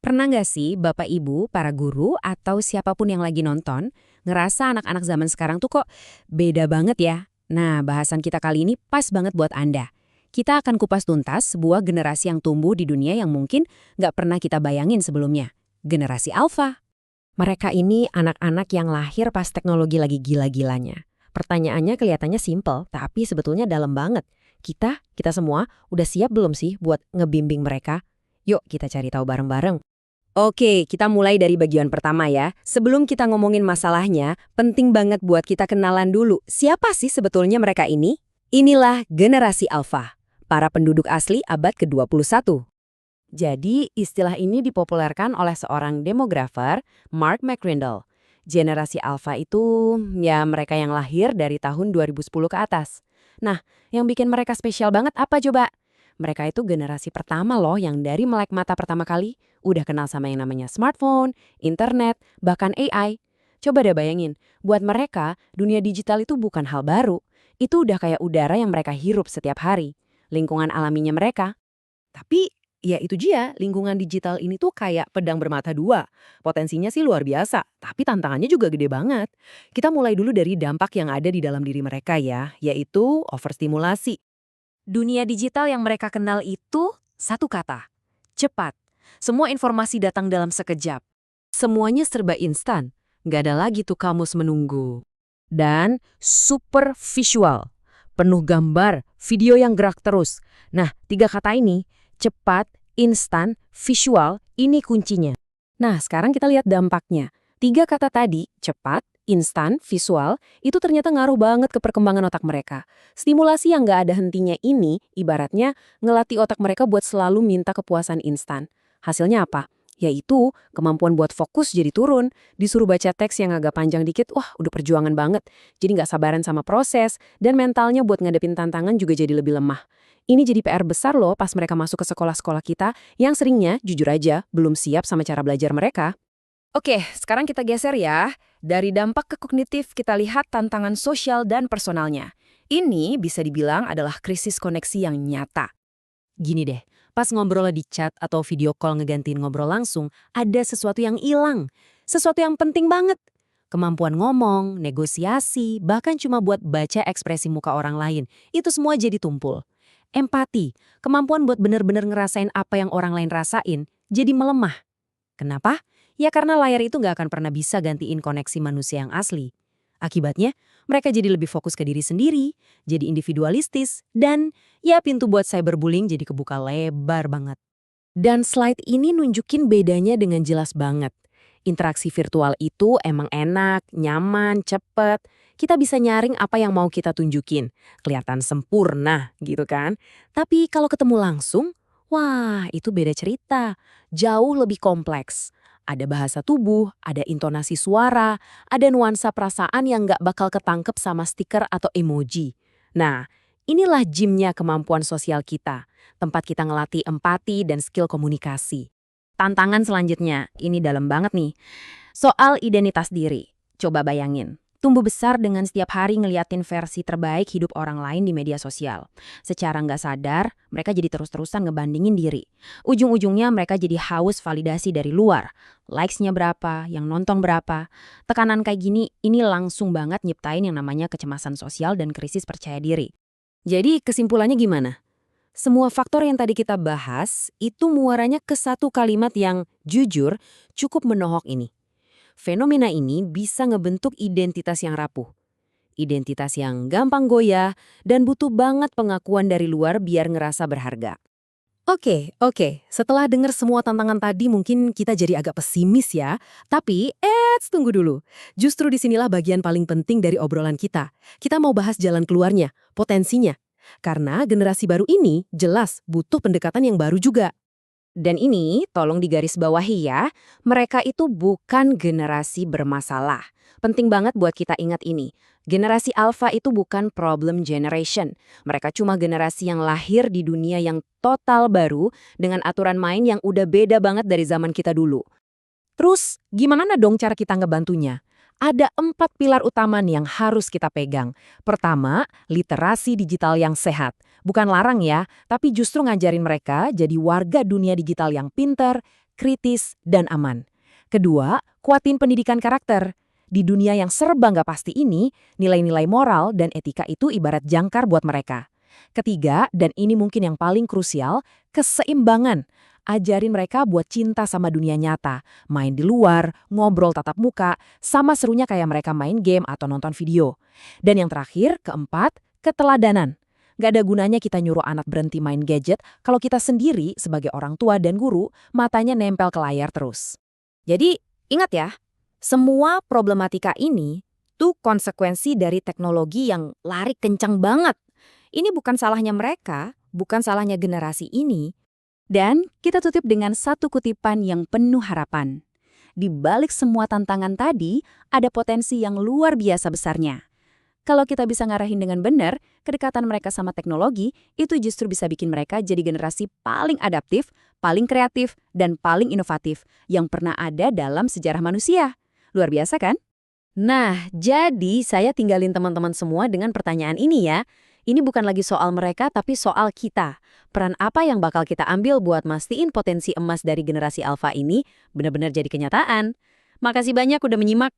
Pernah nggak sih Bapak Ibu, para guru, atau siapapun yang lagi nonton, ngerasa anak-anak zaman sekarang tuh kok beda banget ya? Nah, bahasan kita kali ini pas banget buat Anda. Kita akan kupas tuntas sebuah generasi yang tumbuh di dunia yang mungkin nggak pernah kita bayangin sebelumnya. Generasi Alpha. Mereka ini anak-anak yang lahir pas teknologi lagi gila-gilanya. Pertanyaannya kelihatannya simpel, tapi sebetulnya dalam banget. Kita semua udah siap belum sih buat ngebimbing mereka? Yuk kita cari tahu bareng-bareng. Oke, kita mulai dari bagian pertama ya. Sebelum kita ngomongin masalahnya, penting banget buat kita kenalan dulu. Siapa sih sebetulnya mereka ini? Inilah generasi Alpha, para penduduk asli abad ke-21. Jadi istilah ini dipopulerkan oleh seorang demografer, Mark McRindle. Generasi Alpha itu ya mereka yang lahir dari tahun 2010 ke atas. Nah, yang bikin mereka spesial banget apa coba? Mereka itu generasi pertama loh yang dari melek mata pertama kali udah kenal sama yang namanya smartphone, internet, bahkan AI. Coba deh bayangin, buat mereka dunia digital itu bukan hal baru. Itu udah kayak udara yang mereka hirup setiap hari. Lingkungan alaminya mereka. Tapi ya itu dia, lingkungan digital ini tuh kayak pedang bermata dua. Potensinya sih luar biasa, tapi tantangannya juga gede banget. Kita mulai dulu dari dampak yang ada di dalam diri mereka ya, yaitu overstimulasi. Dunia digital yang mereka kenal itu satu kata, cepat. Semua informasi datang dalam sekejap. Semuanya serba instan, nggak ada lagi tuh kamus menunggu. Dan super visual, penuh gambar, video yang gerak terus. Nah, tiga kata ini, cepat, instan, visual, ini kuncinya. Nah, sekarang kita lihat dampaknya. Tiga kata tadi, cepat, instan, visual, itu ternyata ngaruh banget ke perkembangan otak mereka. Stimulasi yang nggak ada hentinya ini, ibaratnya ngelatih otak mereka buat selalu minta kepuasan instan. Hasilnya apa? Yaitu kemampuan buat fokus jadi turun. Disuruh baca teks yang agak panjang dikit, wah udah perjuangan banget. Jadi nggak sabaran sama proses, dan mentalnya buat ngadepin tantangan juga jadi lebih lemah. Ini jadi PR besar loh pas mereka masuk ke sekolah-sekolah kita yang seringnya, jujur aja, belum siap sama cara belajar mereka. Oke, sekarang kita geser ya. Dari dampak ke kognitif kita lihat tantangan sosial dan personalnya. Ini bisa dibilang adalah krisis koneksi yang nyata. Gini deh, pas ngobrol di chat atau video call ngegantiin ngobrol langsung, ada sesuatu yang hilang. Sesuatu yang penting banget. Kemampuan ngomong, negosiasi, bahkan cuma buat baca ekspresi muka orang lain. Itu semua jadi tumpul. Empati, kemampuan buat bener-bener ngerasain apa yang orang lain rasain, jadi melemah. Kenapa? Ya karena layar itu nggak akan pernah bisa gantiin koneksi manusia yang asli. Akibatnya, mereka jadi lebih fokus ke diri sendiri, jadi individualistis, dan ya pintu buat cyberbullying jadi kebuka lebar banget. Dan slide ini nunjukin bedanya dengan jelas banget. Interaksi virtual itu emang enak, nyaman, cepet. Kita bisa nyaring apa yang mau kita tunjukin. Kelihatan sempurna gitu kan. Tapi kalau ketemu langsung, wah itu beda cerita. Jauh lebih kompleks. Ada bahasa tubuh, ada intonasi suara, ada nuansa perasaan yang nggak bakal ketangkep sama stiker atau emoji. Nah, inilah gymnya kemampuan sosial kita. Tempat kita ngelatih empati dan skill komunikasi. Tantangan selanjutnya, ini dalam banget nih. Soal identitas diri. Coba bayangin. Tumbuh besar dengan setiap hari ngeliatin versi terbaik hidup orang lain di media sosial. Secara nggak sadar, mereka jadi terus-terusan ngebandingin diri. Ujung-ujungnya mereka jadi haus validasi dari luar. Likes-nya berapa, yang nonton berapa. Tekanan kayak gini, ini langsung banget nyiptain yang namanya kecemasan sosial dan krisis percaya diri. Jadi kesimpulannya gimana? Semua faktor yang tadi kita bahas, itu muaranya ke satu kalimat yang jujur cukup menohok ini. Fenomena ini bisa ngebentuk identitas yang rapuh. Identitas yang gampang goyah dan butuh banget pengakuan dari luar biar ngerasa berharga. Oke. Setelah dengar semua tantangan tadi mungkin kita jadi agak pesimis ya. Tapi, tunggu dulu. Justru disinilah bagian paling penting dari obrolan kita. Kita mau bahas jalan keluarnya, potensinya. Karena generasi baru ini jelas butuh pendekatan yang baru juga. Dan ini tolong digarisbawahi ya, mereka itu bukan generasi bermasalah. Penting banget buat kita ingat ini. Generasi Alpha itu bukan problem generation. Mereka cuma generasi yang lahir di dunia yang total baru dengan aturan main yang udah beda banget dari zaman kita dulu. Terus, gimana dong cara kita ngebantunya? Ada 4 pilar utama nih yang harus kita pegang. Pertama, literasi digital yang sehat. Bukan larang ya, tapi justru ngajarin mereka jadi warga dunia digital yang pinter, kritis, dan aman. Kedua, kuatin pendidikan karakter. Di dunia yang serba nggak pasti ini, nilai-nilai moral dan etika itu ibarat jangkar buat mereka. Ketiga, dan ini mungkin yang paling krusial, keseimbangan. Ajarin mereka buat cinta sama dunia nyata, main di luar, ngobrol tatap muka, sama serunya kayak mereka main game atau nonton video. Dan yang terakhir, keempat, keteladanan. Gak ada gunanya kita nyuruh anak berhenti main gadget kalau kita sendiri sebagai orang tua dan guru matanya nempel ke layar terus. Jadi, ingat ya, semua problematika ini tuh konsekuensi dari teknologi yang lari kencang banget. Ini bukan salahnya mereka, bukan salahnya generasi ini. Dan kita tutup dengan satu kutipan yang penuh harapan. Di balik semua tantangan tadi, ada potensi yang luar biasa besarnya. Kalau kita bisa ngarahin dengan benar, kedekatan mereka sama teknologi itu justru bisa bikin mereka jadi generasi paling adaptif, paling kreatif, dan paling inovatif yang pernah ada dalam sejarah manusia. Luar biasa kan? Nah, jadi saya tinggalin teman-teman semua dengan pertanyaan ini ya. Ini bukan lagi soal mereka, tapi soal kita. Peran apa yang bakal kita ambil buat mastiin potensi emas dari generasi alfa ini benar-benar jadi kenyataan? Makasih banyak udah menyimak.